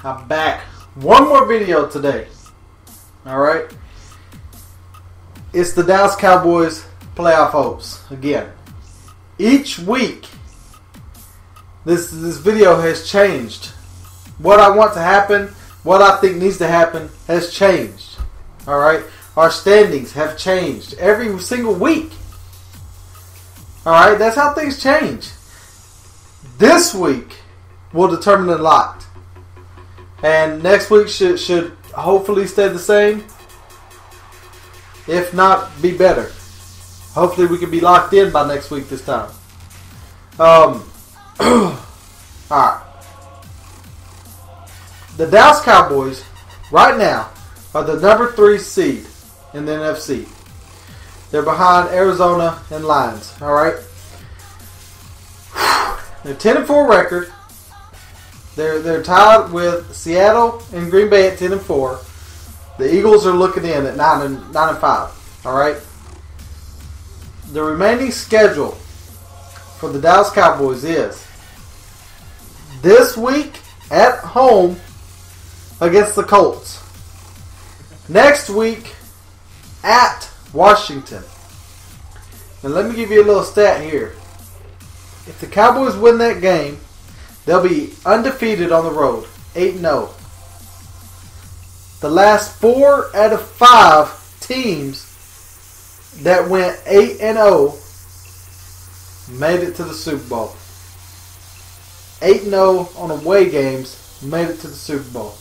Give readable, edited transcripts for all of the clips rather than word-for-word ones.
I'm back. One more video today. Alright. It's the Dallas Cowboys playoff hopes. Again. Each week, this video has changed. What I want to happen, what I think needs to happen, has changed. Alright. Our standings have changed every single week. Alright. That's how things change. This week will determine a lot. And next week should hopefully stay the same. If not, be better. Hopefully we can be locked in by next week this time. Alright. The Dallas Cowboys, right now, are the number 3 seed in the NFC. They're behind Arizona and Lions. Alright. They're 10-4 record. They're tied with Seattle and Green Bay at 10-4. The Eagles are looking in at 9-5. All right. The remaining schedule for the Dallas Cowboys is this week at home against the Colts. Next week at Washington. And let me give you a little stat here. If the Cowboys win that game, they'll be undefeated on the road, 8-0. The last 4 out of 5 teams that went 8-0 made it to the Super Bowl. 8-0 on away games made it to the Super Bowl.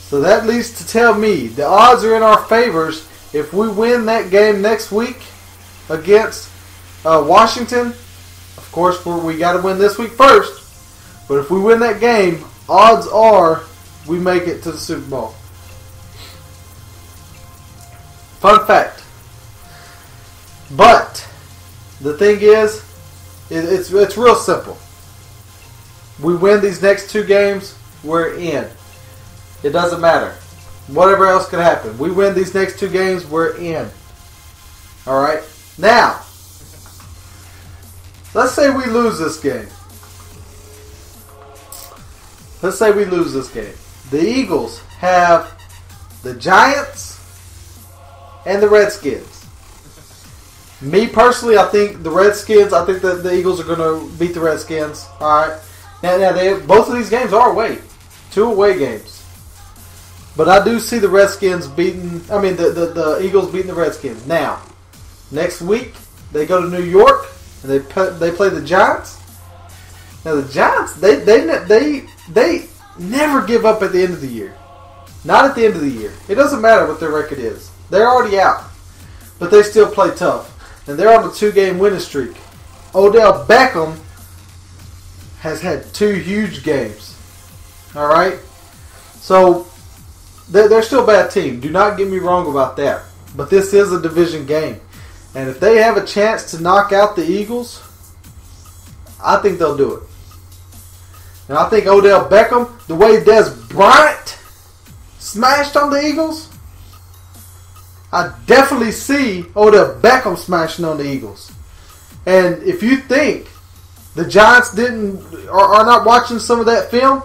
So that leads to tell me the odds are in our favors if we win that game next week against Washington. Of course, we got to win this week first. But if we win that game, odds are we make it to the Super Bowl. Fun fact. But the thing is, it's real simple. We win these next 2 games, we're in. It doesn't matter. Whatever else could happen. We win these next 2 games, we're in. Alright? Now, let's say we lose this game. Let's say we lose this game. The Eagles have the Giants and the Redskins. Me personally, I think the Redskins, I think that the Eagles are going to beat the Redskins. Alright. Now both of these games are away. 2 away games. But I do see the Redskins beating, the Eagles beating the Redskins. Now, next week, they go to New York. And they play the Giants. Now the Giants, they never give up at the end of the year. Not at the end of the year. It doesn't matter what their record is. They're already out, but they still play tough. And they're on a 2-game winning streak. Odell Beckham has had 2 huge games. All right, so they're still a bad team. Do not get me wrong about that. But this is a division game. And if they have a chance to knock out the Eagles, I think they'll do it. And I think Odell Beckham, the way Des Bryant smashed on the Eagles, I definitely see Odell Beckham smashing on the Eagles. And if you think the Giants are not watching some of that film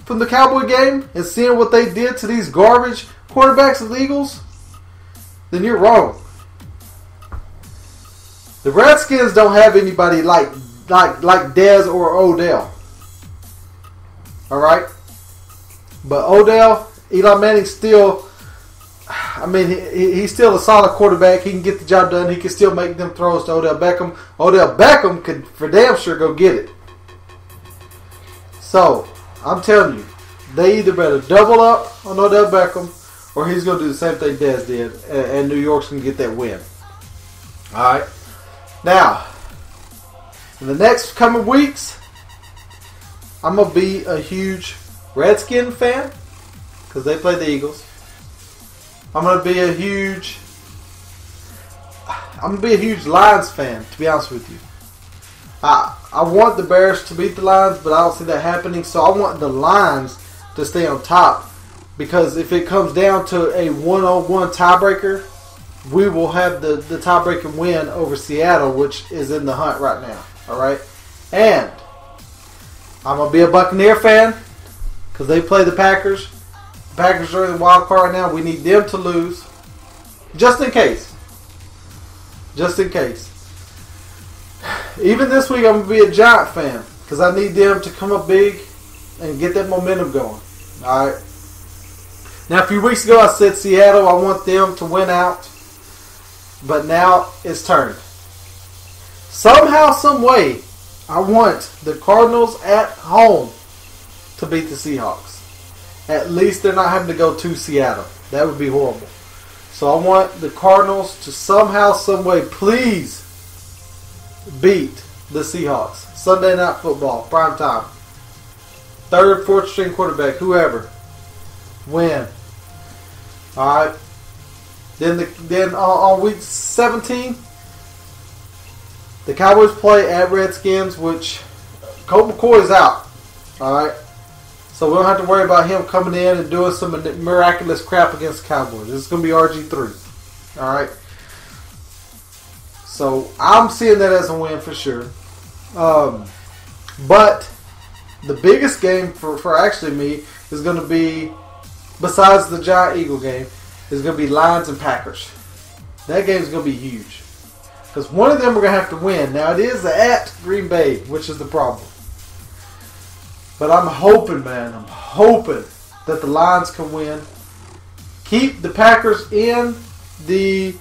from the Cowboy game and seeing what they did to these garbage quarterbacks of the Eagles, then you're wrong. The Redskins don't have anybody like Dez or Odell. Alright? But Odell, Eli Manning still, he's still a solid quarterback. He can get the job done. He can still make them throws to Odell Beckham. Odell Beckham could for damn sure go get it. So, I'm telling you, they either better double up on Odell Beckham or he's going to do the same thing Dez did and New York's going to get that win. Alright? Now, in the next coming weeks, I'm going to be a huge Redskin fan because they play the Eagles. I'm going to be a huge Lions fan, to be honest with you. I want the Bears to beat the Lions, but I don't see that happening. So I want the Lions to stay on top because if it comes down to a 1-on-1 tiebreaker, we will have the tiebreaking win over Seattle, which is in the hunt right now. All right? And I'm going to be a Buccaneer fan. because they play the Packers. The Packers are in the wild card right now. We need them to lose, just in case. Just in case. Even this week, I'm going to be a Giant fan because I need them to come up big and get that momentum going. All right. Now, a few weeks ago, I said Seattle. I want them to win out, but now it's turned. Somehow, some way, I want the Cardinals at home to beat the Seahawks. At least they're not having to go to Seattle. That would be horrible. So I want the Cardinals to somehow, some way, please beat the Seahawks. Sunday Night Football, prime time. Third, fourth string quarterback, whoever, win. All right. Then on week 17, the Cowboys play at Redskins, which Colt McCoy is out. All right. So we don't have to worry about him coming in and doing some miraculous crap against the Cowboys. This is going to be RG3. All right. So I'm seeing that as a win for sure. But the biggest game for actually me is going to be, besides the Giant-Eagle game, is going to be Lions and Packers. That game is going to be huge. Because one of them we're going to have to win. Now, it is at Green Bay, which is the problem. But I'm hoping, man, that the Lions can win. Keep the Packers in the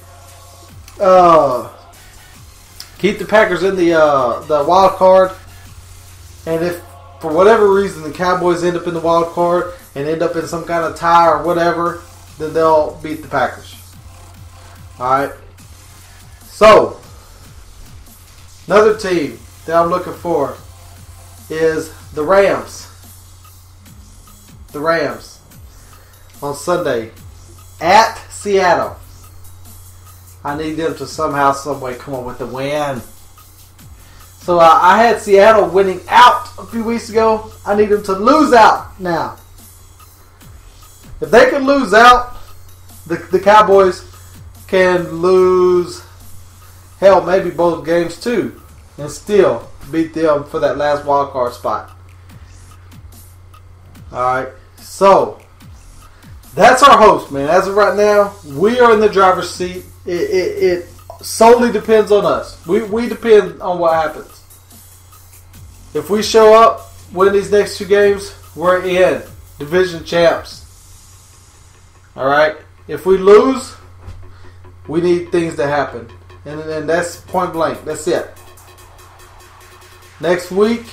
wild card. And if for whatever reason the Cowboys end up in the wild card and end up in some kind of tie or whatever, then they'll beat the Packers. Alright. So, another team that I'm looking for is the Rams. The Rams on Sunday at Seattle. I need them to somehow, some way come up with a win. So I had Seattle winning out a few weeks ago. I need them to lose out now. If they can lose out, the Cowboys can lose, hell, maybe both games too, and still beat them for that last wild card spot. Alright, so that's our host, man. As of right now, we are in the driver's seat. It solely depends on us. We depend on what happens. If we show up, win these next two games, we're in. Division champs. Alright? If we lose, we need things to happen. And that's point blank. That's it. Next week,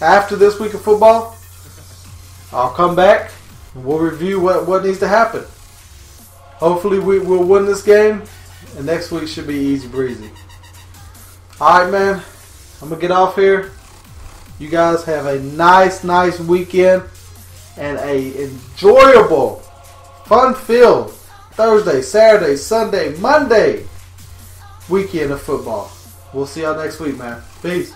after this week of football, I'll come back and we'll review what needs to happen. Hopefully we'll win this game, and next week should be easy breezy. Alright, man. I'm going to get off here. You guys have a nice weekend and a enjoyable, fun-filled Thursday, Saturday, Sunday, Monday weekend of football. We'll see y'all next week, man. Peace.